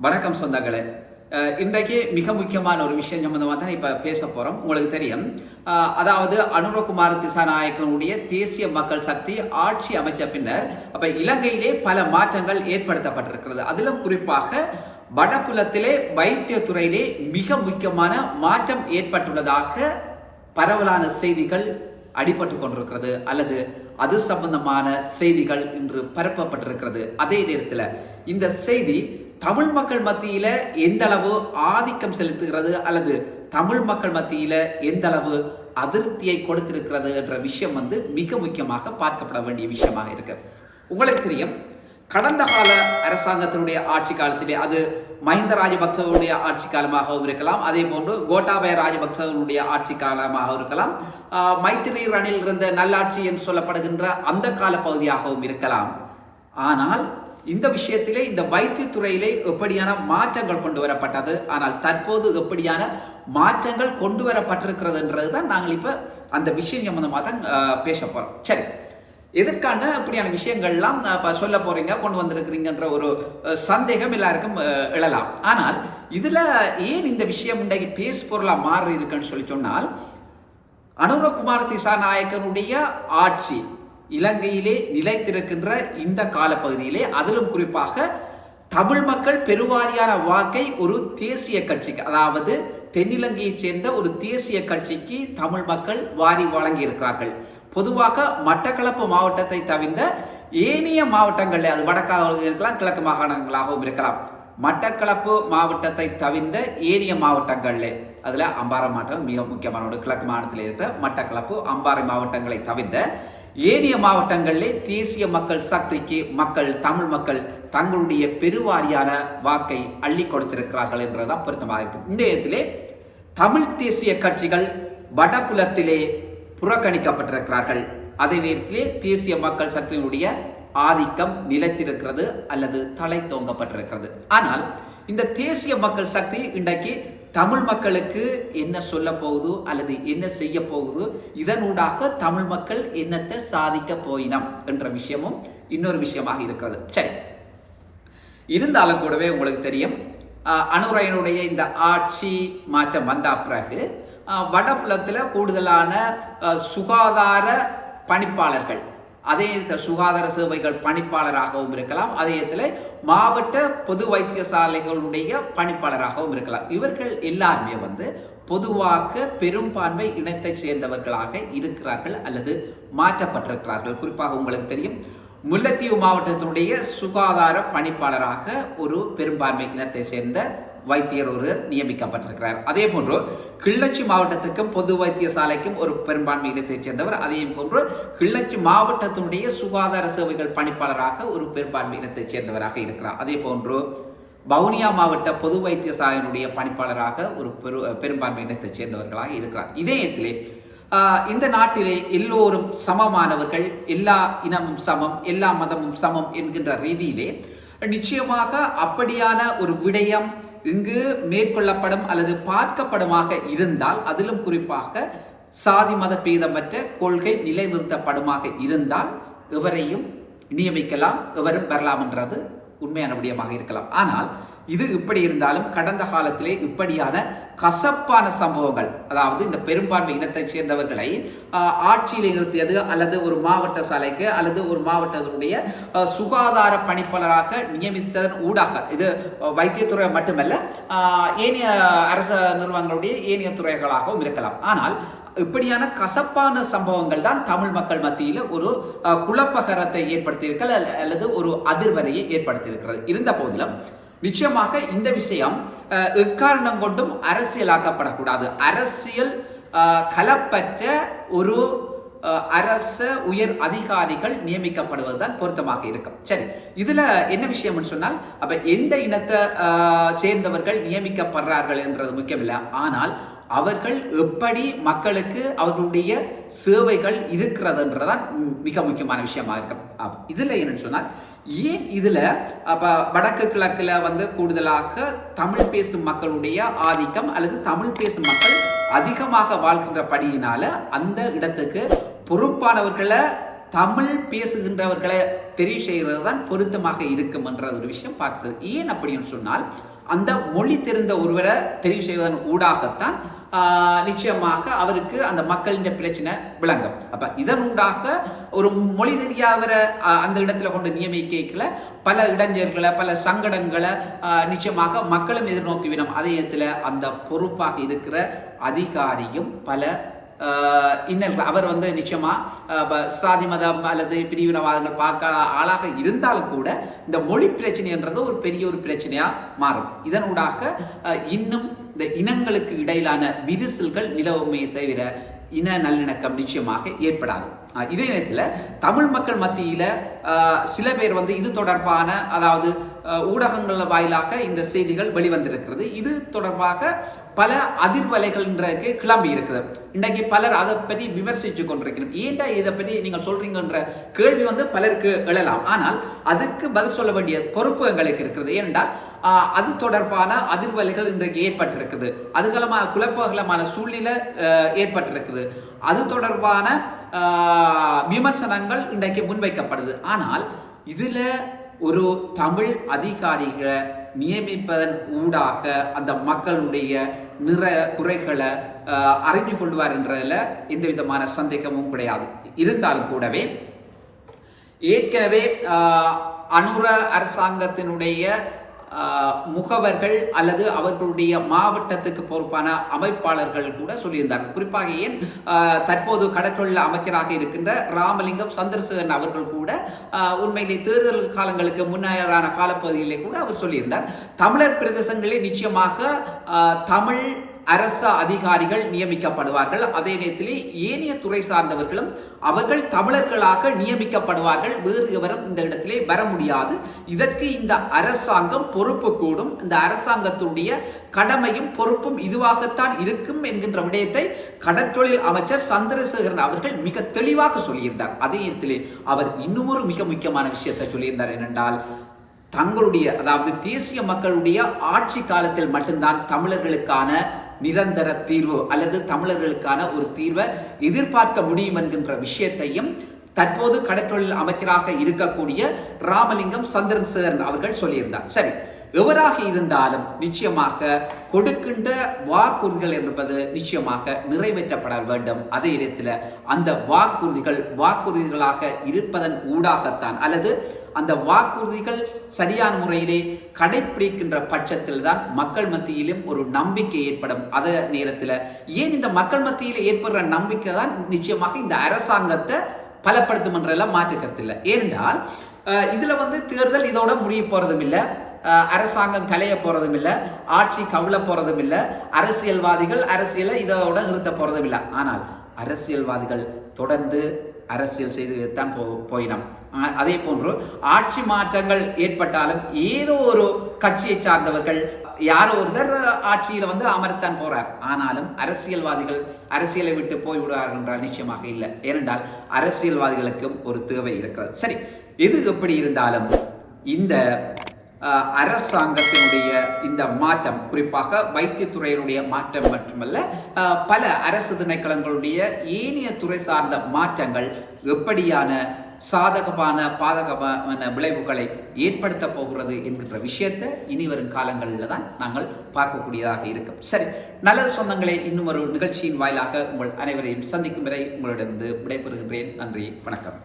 வணக்கம் சொந்தங்களே. இன்றைக்கு மிக முக்கியமான ஒரு விஷயம் சம்பந்தமாக தான் இப்போ பேச போகிறோம். உங்களுக்கு தெரியும், அதாவது அனுரகுமார திசாநாயக்கனுடைய தேசிய மக்கள் சக்தி ஆட்சி அமைச்ச பின்னர் அப்போ இலங்கையிலே பல மாற்றங்கள் ஏற்படுத்தப்பட்டிருக்கிறது. அதிலும் குறிப்பாக வடபுலத்திலே வைத்தியத்துறையிலே மிக முக்கியமான மாற்றம் ஏற்பட்டுள்ளதாக பரவலான செய்திகள் அடிபட்டு கொண்டிருக்கிறது, அல்லது அது சம்பந்தமான செய்திகள் இன்று பரப்பப்பட்டிருக்கிறது. அதே நேரத்தில் இந்த செய்தி தமிழ் மக்கள் மத்தியில எந்த அளவு ஆதிக்கம் செலுத்துகிறது அல்லது தமிழ் மக்கள் மத்தியில எந்த அளவு அதிருப்தியை கொடுத்திருக்கிறது என்ற விஷயம் மிக முக்கியமாக பார்க்கப்பட வேண்டிய விஷயமாக இருக்கு. உங்களுக்கு தெரியும், கடந்த கால அரசாங்கத்தினுடைய ஆட்சி காலத்திலே அது மஹிந்த ராஜபக்சவனுடைய ஆட்சி காலமாகவும் இருக்கலாம், அதே போன்று கோட்டாபய ராஜபக்சவனுடைய ஆட்சி காலமாக இருக்கலாம், மைத்திரி ரணில் இருந்த நல்லாட்சி என்று சொல்லப்படுகின்ற அந்த கால பகுதியாகவும் இருக்கலாம். ஆனால் இந்த விஷயத்திலே இந்த வைத்தியத்துறையிலே எப்படியான மாற்றங்கள் கொண்டு வரப்பட்டது, ஆனால் தற்போது எப்படியான மாற்றங்கள் கொண்டு வரப்பட்டிருக்கிறது என்றதுதான் நாங்கள் இப்ப அந்த விஷயம் சம்பந்தமாக தான் பேச போறோம். சரி, எதற்கான இப்படியான விஷயங்கள்லாம் சொல்ல போறீங்க, கொண்டு வந்திருக்கிறீங்கன்ற ஒரு சந்தேகம் எல்லாருக்கும் எழலாம். ஆனால் இதுல ஏன் இந்த விஷயம் இன்றைக்கு பேசு பொருளா மாறி இருக்குன்னு சொன்னால், அனுரகுமார திசாநாயக்கனுடைய ஆட்சி இலங்கையிலே நிலைத்திருக்கின்ற இந்த காலப்பகுதியிலே, அதிலும் குறிப்பாக தமிழ் மக்கள் பெருவாரியான வாக்கை ஒரு தேசிய கட்சிக்கு, அதாவது தென்னிலங்கையைச் சேர்ந்த ஒரு தேசிய கட்சிக்கு தமிழ் மக்கள் வாரி வழங்கி இருக்கிறார்கள். பொதுவாக மட்டக்களப்பு மாவட்டத்தை தவிர்ந்த ஏனைய மாவட்டங்களில், அது வடக்காக இருக்கலாம், கிழக்கு மாகாணங்களாகவும் இருக்கலாம், மட்டக்களப்பு மாவட்டத்தை தவிர்ந்த ஏனைய மாவட்டங்களில், அதுல அம்பாறை மாவட்டம் மிக முக்கியமான ஒரு கிழக்கு மாநிலத்தில் இருக்கிற மட்டக்களப்பு அம்பாறை மாவட்டங்களை தவிர்ந்த ஏனைய மாவட்டங்களிலே தேசிய மக்கள் சக்திக்கு தமிழ் மக்கள் தங்களுடைய பெருவாரியான வாக்கை அள்ளி கொடுத்திருக்கிறார்கள் என்றுதான் பொருத்தமாக இருக்கும். இந்த இடத்திலே தமிழ் தேசிய கட்சிகள் வடபுலத்திலே புறக்கணிக்கப்பட்டிருக்கிறார்கள். அதே நேரத்திலே தேசிய மக்கள் சக்தியினுடைய ஆதிக்கம் நிலைத்திருக்கிறது அல்லது தலை தோங்கப்பட்டிருக்கிறது. ஆனால் இந்த தேசிய மக்கள் சக்தி இன்றைக்கு தமிழ் மக்களுக்கு என்ன சொல்ல போகுது அல்லது என்ன செய்ய போகுது, இதனூடாக தமிழ் மக்கள் என்னத்தை சாதிக்க போயினம் என்ற விஷயமும் இன்னொரு விஷயமாக இருக்கிறது. சரி, இருந்தாலும் கூடவே உங்களுக்கு தெரியும், அனுரையனுடைய இந்த ஆட்சி மாற்றம் வந்த பிறகு வடபுலத்தில் கூடுதலான சுகாதார பணிப்பாளர்கள், அதே சுகாதார சேவைகள் பணிப்பாளராகவும் இருக்கலாம், அதே இடத்துல மாவட்ட பொது வைத்தியசாலைகளுடைய பணிப்பாளராகவும் இருக்கலாம். இவர்கள் எல்லாருமே பொதுவாக பெரும்பான்மை இனத்தை சேர்ந்தவர்களாக இருக்கிறார்கள் அல்லது மாற்றப்பட்டிருக்கிறார்கள். குறிப்பாக உங்களுக்கு தெரியும், முல்லைத்தீவு மாவட்டத்தினுடைய சுகாதார பணிப்பாளராக ஒரு பெரும்பான்மை இனத்தை சேர்ந்த வைத்தியர் ஒருவர் நியமிக்கப்பட்டிருக்கிறார். அதே போன்று கிள்ளச்சி மாவட்டத்துக்கும் பொது வைத்தியசாலைக்கும் ஒரு பெரும்பான்மை இனத்தைச் சேர்ந்தவர், அதே போன்று கிள்ளச்சி மாவட்டத்தினுடைய சுகாதார சேவைகள் பணிப்பாளராக ஒரு பெரும்பான்மை இனத்தைச் சேர்ந்தவராக இருக்கிறார். அதே போன்று வவுனியா மாவட்ட பொது வைத்தியசாலையினுடைய பணிப்பாளராக ஒரு பெரும்பான்மை இனத்தைச் சேர்ந்தவர்களாக இருக்கிறார். இதே இடத்திலே இந்த நாட்டிலே எல்லோரும் சமமானவர்கள், எல்லா இனமும் சமம், எல்லா மதமும் சமம் என்கின்ற ரீதியிலே நிச்சயமாக அப்படியான ஒரு விடயம் இங்கு மேற்கொள்ளப்படும் அல்லது பார்க்கப்படுமாக இருந்தால், அதிலும் குறிப்பாக சாதி மத பேதமற்ற கொள்கை நிலைநிறுத்தப்படுமாக இருந்தால் எவரையும் நியமிக்கலாம், எவரும் வரலாம் என்றது உண்மையான விடயமாக இருக்கலாம். ஆனால் இது இப்படி இருந்தாலும் கடந்த காலத்திலே இப்படியான கசப்பான சம்பவங்கள், அதாவது இந்த பெரும்பான்மை இனத்தை சேர்ந்தவர்களை ஆட்சியில் நிறுத்தியது அல்லது ஒரு மாவட்ட சாலைக்கு அல்லது ஒரு மாவட்டத்தினுடைய சுகாதார பணிப்பாளராக நியமித்ததன் ஊடாக, இது வைத்தியத்துறை மட்டுமல்ல, ஏனைய அரசு நிறுவனங்களுடைய ஏனைய துறைகளாகவும் இருக்கலாம். ஆனால் இப்படியான கசப்பான சம்பவங்கள் தான் தமிழ் மக்கள் மத்தியில் ஒரு குழப்பகரத்தை ஏற்படுத்தியிருக்கிறது அல்லது ஒரு அதிர்வலையை ஏற்படுத்தியிருக்கிறது. இருந்த போதிலும் நிச்சயமாக இந்த விஷயம் எக்காரணம் கொண்டும் அரசியலாக்கப்படக்கூடாது. அரசியல் கலப்பற்ற ஒரு அரச உயர் அதிகாரிகள் நியமிக்கப்படுவதுதான் பொருத்தமாக இருக்கும். சரி, இதுல என்ன விஷயம்னு சொன்னால், அப்ப எந்த இனத்தை சேர்ந்தவர்கள் நியமிக்கப்படுறார்கள் என்றது முக்கியமில்லை, ஆனால் அவர்கள் எப்படி மக்களுக்கு அவர்களுடைய சேவைகள் இருக்கிறதுன்றதான் மிக முக்கியமான விஷயமா இருக்கும். இதுல என்னன்னு சொன்னால், ஏன் இதுல வடக்கு கிழக்குல கூடுதலாக தமிழ் பேசும் மக்களுடைய ஆதிக்கம் அல்லது தமிழ் பேசும் மக்கள் அதிகமாக வாழ்கின்றபடியினால அந்த இடத்துக்கு பொறுப்பானவர்களை தமிழ் பேசுகின்றவர்களை தெரிவு செய்கிறது தான் பொருத்தமாக இருக்கும் என்ற ஒரு விஷயம் பார்க்கிறது. ஏன் அப்படின்னு சொன்னால், அந்த மொழி தெரிந்த ஒருவரை தெரிவு செய்வதன் ஊடாகத்தான் நிச்சயமாக அவருக்கு அந்த மக்களின் பிரச்சனை விளங்கும். அப்ப இதன் ஊடாக ஒரு மொழி தெரியாதவரை அந்த இடத்துல கொண்டு நியமிக்கல பல இடைஞ்சல்களை பல சங்கடங்களை நிச்சயமாக மக்களும் எதிர்நோக்கிவிடும். அதே இடத்துல அந்த பொறுப்பாக இருக்கிற அதிகாரியும் பல இன்னல் அவர் நிச்சயமா சாதி மதம் அல்லது பிரிவினவாதங்கள் பார்க்க ஆளாக இருந்தாலும் கூட இந்த மொழி பிரச்சனைன்றது ஒரு பெரிய ஒரு பிரச்சனையா மாறும். இதனூடாக இன்னும் இந்த இனங்களுக்கு இடையிலான விரிசல்கள் நிலவுமே தவிர இன நல்லிணக்கம் நிச்சயமாக ஏற்படாது. இதே நேரத்தில் தமிழ் மக்கள் மத்தியில் சில பேர் இது தொடர்பான அதாவது ஊடகங்கள் வாயிலாக இந்த செய்திகள் வெளிவந்திருக்கிறது. இது தொடர்பாக பல அதிர்வலைகள் இன்றைக்கு கிளம்பி இருக்குது. இன்றைக்கு பலர் அதை பற்றி விமர்சித்து கொண்டிருக்கிறோம். ஏன்டா இதை பற்றி நீங்கள் சொல்றீங்கன்ற கேள்வி பலருக்கு எழலாம். ஆனால் அதுக்கு பதில் சொல்ல வேண்டிய பொறுப்பு எங்களுக்கு இருக்கிறது. ஏனென்றால் அது தொடர்பான அதிர்வலைகள் இன்றைக்கு ஏற்பட்டிருக்குது. அதுகளமான குழப்பகலமான சூழ்நிலை ஏற்பட்டிருக்குது. அது தொடர்பான விமர்சனங்கள் இன்றைக்கு முன்வைக்கப்படுது. ஆனால் இதுல ஒரு தமிழ் அதிகாரிகளை நியமிப்பதன் ஊடாக அந்த மக்களுடைய குறைகளை அறிஞ்சு கொள்வார் என்றதில் எந்த விதமான சந்தேகமும் கிடையாது. இருந்தாலும் கூடவே ஏற்கனவே அனுர அரசாங்கத்தினுடைய முகவர்கள் அல்லது அவர்களுடைய மாவட்டத்துக்கு பொறுப்பான அமைப்பாளர்கள் கூட சொல்லியிருந்தார்கள். குறிப்பாக ஏன் தற்போது கடற்றொழில் அமைச்சராக இருக்கின்ற ராமலிங்கம் சந்திரசேகரன் அவர்கள் கூட உண்மையிலே தேர்தல் காலங்களுக்கு முன்னரான காலப்பகுதியிலே கூட அவர் சொல்லியிருந்தார், தமிழர் பிரதேசங்களில் நிச்சயமாக தமிழ் அரசு அதிகாரிகள் நியமிக்கப்படுவார்கள். அதே நேரத்திலே ஏனைய துறை சார்ந்தவர்களும் அவர்கள் தமிழர்களாக நியமிக்கப்படுவார்கள். வேறு எவரும் இந்த இடத்திலே வர முடியாது. இதற்கு இந்த அரசாங்கம் பொறுப்பு கூடும். இந்த அரசாங்கத்துடைய கடமையும் பொறுப்பும் இதுவாகத்தான் இருக்கும் என்கின்ற விடயத்தை கடற்றொழில் அமைச்சர் சந்திரசேகரன் அவர்கள் மிக தெளிவாக சொல்லியிருந்தார். அதே நேரத்திலே அவர் இன்னும் ஒரு மிக முக்கியமான விஷயத்தை சொல்லியிருந்தார். என்னென்றால் தங்களுடைய அதாவது தேசிய மக்களுடைய ஆட்சி காலத்தில் மட்டும்தான் தமிழர்களுக்கான நிரந்தர தீர்வு அல்லது தமிழர்களுக்கான ஒரு தீர்வை எதிர்பார்க்க முடியும் என்கின்ற விஷயத்தையும் தற்போது கடற்றொழில் அமைச்சராக இருக்கக்கூடிய ராமலிங்கம் சந்திரசேகரன் அவர்கள் சொல்லியிருந்தார். சரி, எவராக இருந்தாலும் நிச்சயமாக கொடுக்கின்ற வாக்குறுதிகள் என்பது நிச்சயமாக நிறைவேற்றப்பட வேண்டும். அதே இடத்துல அந்த வாக்குறுதிகளாக இருப்பதன் ஊடாகத்தான் அல்லது அந்த வாக்குறுதிகள் சரியான முறையிலே கடைபிடிக்கின்ற பட்சத்தில் தான் மக்கள் மத்தியிலும் ஒரு நம்பிக்கை ஏற்படும். அதே நேரத்தில் ஏன் இந்த மக்கள் மத்தியில் ஏற்படுற நம்பிக்கை தான் நிச்சயமாக இந்த அரசாங்கத்தை பலப்படுத்தும் என்றெல்லாம் மாற்றுக்கிறது இல்லை. ஏனென்றால் இதுல தேர்தல் இதோட முடிய போறதும் இல்லை, அரசாங்கம் கலைய போறதும் இல்லை, ஆட்சி கவிழ போறதும் இல்லை, அரசியல்வாதிகள் அரசியலை இதோட நிறுத்த போறதும் இல்லை. ஆனால் அரசியல்வாதிகள் தொடர்ந்து அரசியல் செய்து தான் போயினோம். அதே போன்று ஆட்சி மாற்றங்கள் ஏற்பட்டாலும் ஏதோ ஒரு கட்சியை சார்ந்தவர்கள் யாரோ ஒருத்தர் ஆட்சியில் அமர்த்தான் போறார். ஆனாலும் அரசியல்வாதிகள் அரசியலை விட்டு போய்விடுவார்கள் என்றால் நிச்சயமாக இல்லை. ஏனென்றால் அரசியல்வாதிகளுக்கும் ஒரு தேவை இருக்கிறது. சரி, எது எப்படி இருந்தாலும் இந்த அரசாங்கத்தினுடைய இந்த மாற்றம், குறிப்பாக வைத்தியத்துறையினுடைய மாற்றம் மட்டுமல்ல, பல அரசு திணைக்களங்களுடைய ஏனைய துறை சார்ந்த மாற்றங்கள் எப்படியான சாதகமான பாதகமான விளைவுகளை ஏற்படுத்த போகிறது என்கின்ற விஷயத்தை இனி வரும் காலங்களில் தான் நாங்கள் பார்க்கக்கூடியதாக இருக்கும். சரி, நல்லது சொந்தங்களே, இன்னும் ஒரு நிகழ்ச்சியின் வாயிலாக உங்கள் அனைவரையும் சந்திக்கும் வரை உங்களிடம் விடைபெறுகின்றேன். நன்றி, வணக்கம்.